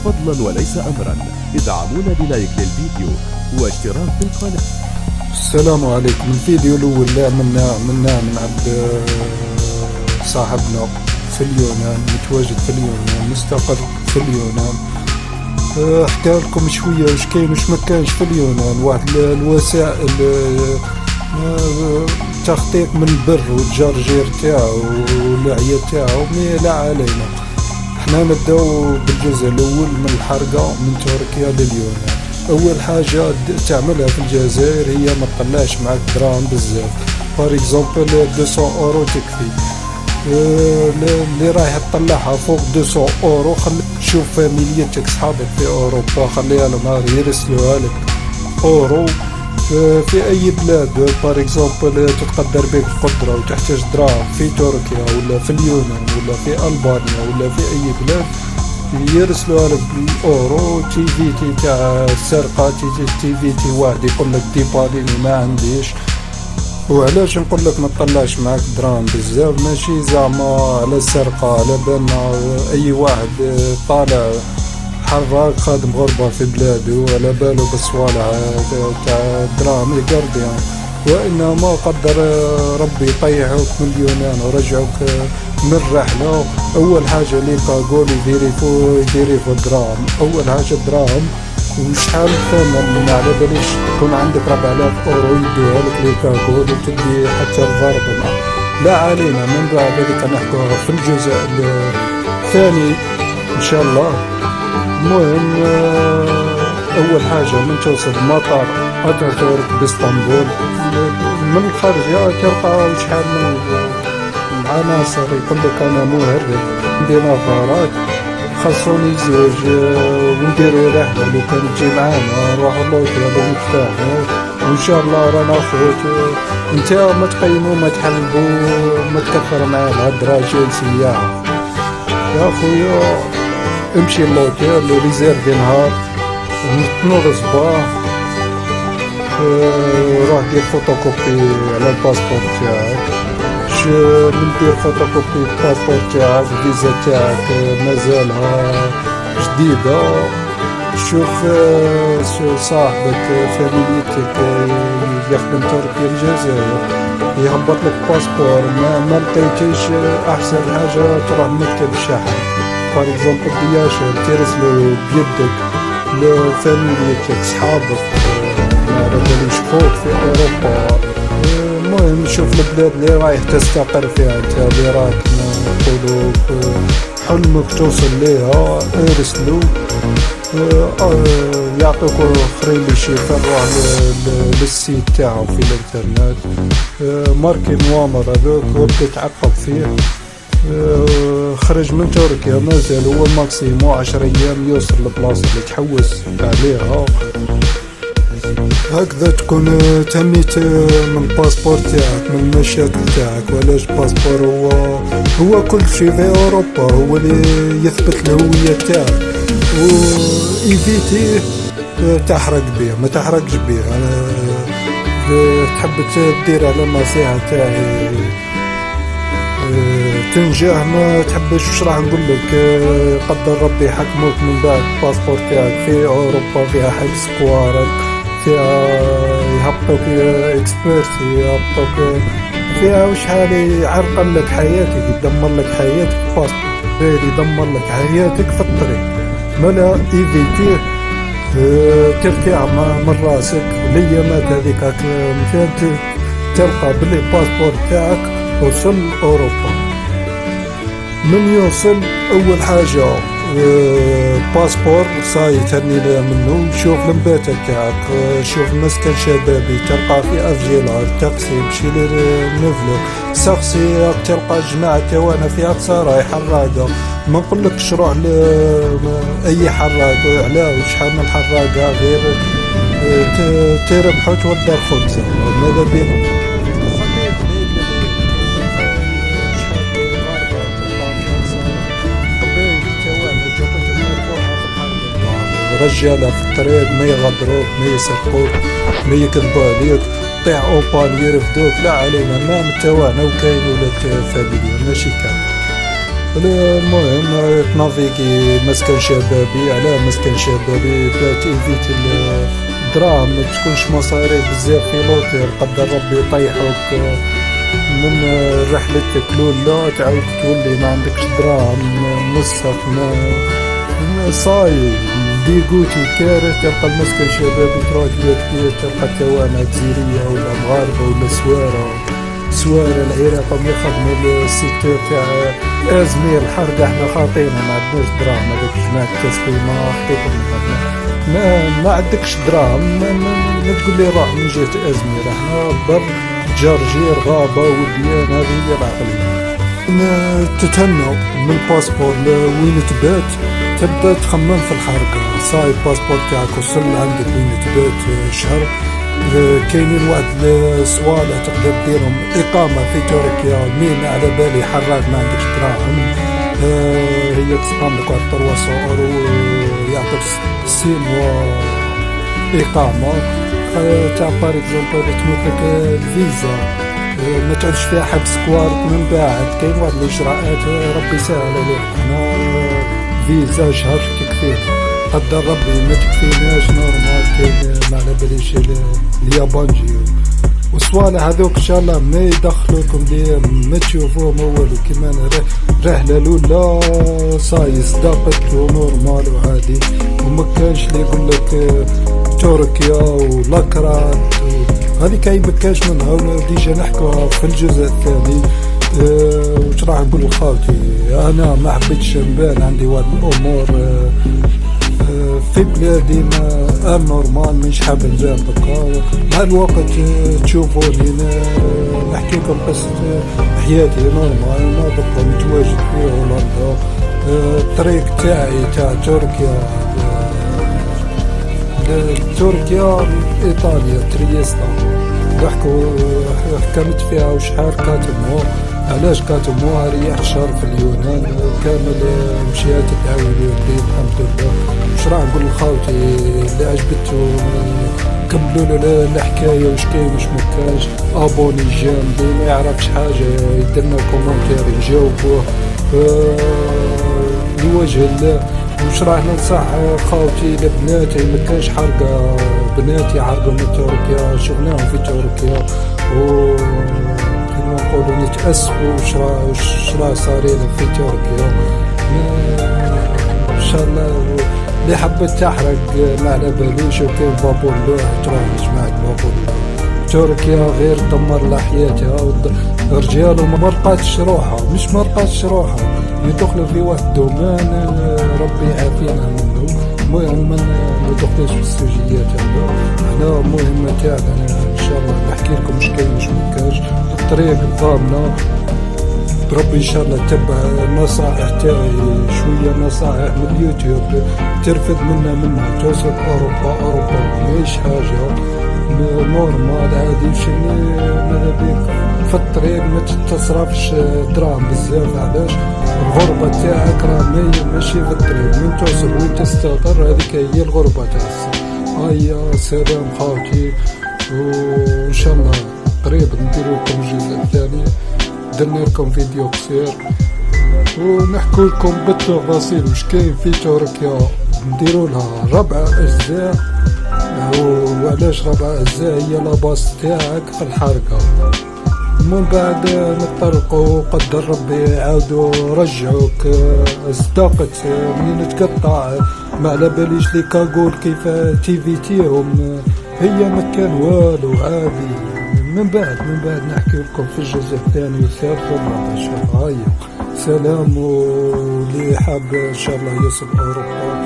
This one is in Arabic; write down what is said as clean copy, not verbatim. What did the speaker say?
فضلا وليس أمرا ادعمونا بلايك للفيديو واشتراك في القناة. السلام عليكم. الفيديو الأول اللي عملناه من عند صاحبنا في اليونان، متواجد في اليونان، مستقر في اليونان. احكي لكم شوية وش كاين وش ما كانش في اليونان. واحد الوسائل تخطيط من البر والجرجير تاعو والعيا تاعو لا علينا. احنا نبداو بالجزء الاول من الحرقة من تركيا لليونان. اول حاجة تعملها في الجزائر هي ما تطلعش معك دراهم بزاف. بار اكزومبل 200 اورو تكفي. اللي رايح تطلعها فوق 200 اورو شوف فاميليتك صحابك في اوروبا، خليها لهم يرسلوها لك اورو. في اي بلاد بار اكزومبل تتقدر بك القدرة وتحتاج دراهم في تركيا ولا في اليونان ولا في البانيا ولا في اي بلاد، يرسلوها لك بالاورو. تي في تي تاع السرقة، تي في تي واحد يقول لك ديباليني ما عنديش. وعلاش نقول لك ما تطلعش معاك دراهم بزاف؟ ماشي زعما على السرقة، على بالنا اي واحد طالع حراك خادم غربة في بلادو على بالو بالصوالح تاع دراهم يقرديهم، وانما قدر ربي يطيحوك من اليونان ورجعوك من الرحلة. اول حاجة لي كاغول يديريفو دراهم. اول حاجة دراهم وشحال الثمن، ما على باليش تكون عندك 4000 اورو يدوها لك لي كاغول وتدي حتى الضرب. لا علينا، من بعد هذيك نحكوها في الجزء الثاني ان شاء الله. المهم اول حاجة من توصل مطار اتاتورك باسطنبول من الخارج تلقى شحال من عناصر يقول لك انا مهرب ندير نظارات، خاصوني زوج ونديرو رحلة. لو كان تجي معانا نروحو لوطيل ونتفاهمو وان شاء الله رانا خوت. انت ما تقيمو ما تحلبو ما تكثر معاه الهدرة جالسية يا خويا. امشي لوطيل ريزيرفي نهار نوض صباح، روح دير فوتوكوبي على الباسبور تاعك. من دير فوتوكوبي الباسبور تاعك، الفيزا تاعك مازالها جديدة. شوف صاحبك فاميليتك يخدم تركيا الجزائر يهبط لك باسبور. ما لقيتيش احسن حاجة تروح مكتب الشحن بار اكزومبل دياشر ترسلو بيدك لفاميليتك صحابك ما على خوك في اوروبا. المهم شوف البلاد اللي رايح تستقر فيها انت، اللي راك نقولو حلمك توصل ليها ارسلو. يعطوكو خريلي شيفر، روح للسيت تاعو في الانترنت، ماركي موامر هذوك وابدا تعقب فيه. خرج من تركيا مازال هو ماكسيمو 10 ايام يوصل للبلاصة اللي تحوس عليها. هكذا تكون تميت من الباسبور تاعك من المشاكل تاعك. وعلاش الباسبور هو كل شيء في اوروبا، هو اللي يثبت الهوية تاعك. و ايفيتي تحرق بيه، ما تحرقش بيه. تحب تدير على النصيحة تاعي تنجح، ما تحبش وش راح نقول لك. قدر ربي يحكموك من بعد الباسبور تاعك في اوروبا فيها حبس قوارك، فيها يهبطوك اكسبيرتي، يهبطوك فيها وشحال يعرقل لك حياتك، يدمر لك حياتك. الباسبور يدمر لك حياتك في الطريق. ملا ايفيتيه ترتاح من راسك الايامات هذيك مشان تلقى بلي الباسبور تاعك وصل اوروبا. من يوصل اول حاجة باسبور صاي تهني منه. شوف المباتة تاعك، شوف مسكن شبابي تلقى في افجيلار تاكسي مشي لنفلو ساقسي تلقى جماعة توانا في اقصى حراقة. ما نقولكش روح لاي حراق، علاه وشحال من حراقة غير تربحو تودر خبزة. ماذا بينا رجالة في الطريق ما يغدروك ما يسرقوك ما يكذبوا عليك، طيح اوبال يرفدوك. لا علينا ما متوانا وكاين ولاد فاميليا ماشي كان. المهم تنافيكي مسكن شبابي، على مسكن شبابي باش تيفيتي الدراهم ما تكونش مصاريف بزاف في لوتيل، قدر ربي يطيحوك من رحلتك الاولى تعاود تولي ما عندكش دراهم نصك ما صاي ديقوتي كارث. تلقى المسكن شبابي تروح تبات تلقى توانع جزيرية ولا مغاربة ولا سوارة العراق يخدموا السيكتور تاع ازمير الحرق. احنا خاطينا ما عندناش دراهم، هذوك جماعة التسليمة خطيتهم ما عندكش دراهم ما تقول لي روح من جهة ازمير. احنا بر جرجير غابة وديان، هذه هي العقلية. تتهنى من الباسبور وين تبات تبدا تخمم في الحركة. صاي الباسبور تاعك وصل عندك وين تبات شهر. كاينين واحد الصوالح تقدر ديرهم إقامة في تركيا، مين على بالي حراك ما عندكش دراهم هي تقام لك واحد 300 أورو يعطيك 6 موا إقامة تاع بار اكزومبل تموت لك الفيزا ما تعودش فيها حبس كوارت من بعد. كاين واحد الإجراءات ربي يسهل عليك. حنا فيزا شهر تكفينا، قدر ربي ما تكفيناش نورمال. كاين ما على باليش اليابانجي والصوالح هذوك ان شاء الله ما يدخلوكم ليه ما تشوفوهم اول كيما رحله الاولى صاي صداقت نورمال وعادي. وما كانش اللي يقول لك تركيا ولاكرات هذه كاين ما كانش منها ديجا نحكوها في الجزء الثاني. واش راح نقول لخالتي انا ما حبيتش نبان عندي واحد الامور في بلادي ما نورمال مش حاب نبان بكا. مع الوقت تشوفوني نحكي لكم قصة حياتي نورمال ما بقى متواجد في هولندا. الطريق تاعي تاع تركيا ايطاليا تريستا حكمت فيها وشحال كاتمو. علاش كاتمو ريحت شهر في اليونان كامل مشيات تعاون لي الحمد لله. واش راح نقول لخاوتي اللي عجبتو كملوا له الحكايه واش كاين واش مكانش. ابوني جامدي ما يعرفش حاجه يديرنا كومونتير نجاوبوه لوجه الله. واش راح ننصح خاوتي لبناتي ما كانش حرقه بناتي عرقوا من تركيا شغلهم في تركيا و كما نقولوا نتأسفوا واش راه صارين في تركيا. ان شاء الله اللي حبت تحرق ما على باليش وكاين بابور له تروح جماعة بابور تركيا غير دمر له حياتها. رجال ما لقاتش روحها مش ما لقاتش روحها يدخلوا في واحد دومان ربي يعافينا منه. المهم ما ندخلوش في السجيات هذا. احنا المهمة تاعنا ان شاء الله نحكي لكم واش كاين واش مكانش. الطريق ضامنة ربي ان شاء الله تبع النصائح تاعي شوية نصائح من اليوتيوب ترفد منها توصل اوروبا ماهيش حاجة نورمال عادي. وشني ماذا بيك في الطريق ما تصرفش دراهم بزاف. علاش الغربة تاعك راه ماشي في الطريق من توصل وين تستقر هذيك هي الغربة تاعك. هيا سلام خاوتي وان شاء الله قريب نديرو لكم الجزء الثاني. درنا لكم فيديو قصير ونحكو لكم بالتفاصيل واش كاين في تركيا. نديرو لها 4 أجزاء وعلاش 4 أجزاء هي لاباس تاعك في الحركة. من بعد نطرقوا قدر ربي يعاودوا رجعوك صداقت منين تقطع ما على باليش لي كاغول كيف تيفيتيهم هي ما كان والو عادي. من بعد نحكي لكم في الجزء الثاني والثالث والرابع ان شاء الله. هيا سلام واللي حاب ان شاء الله يوصل اوروبا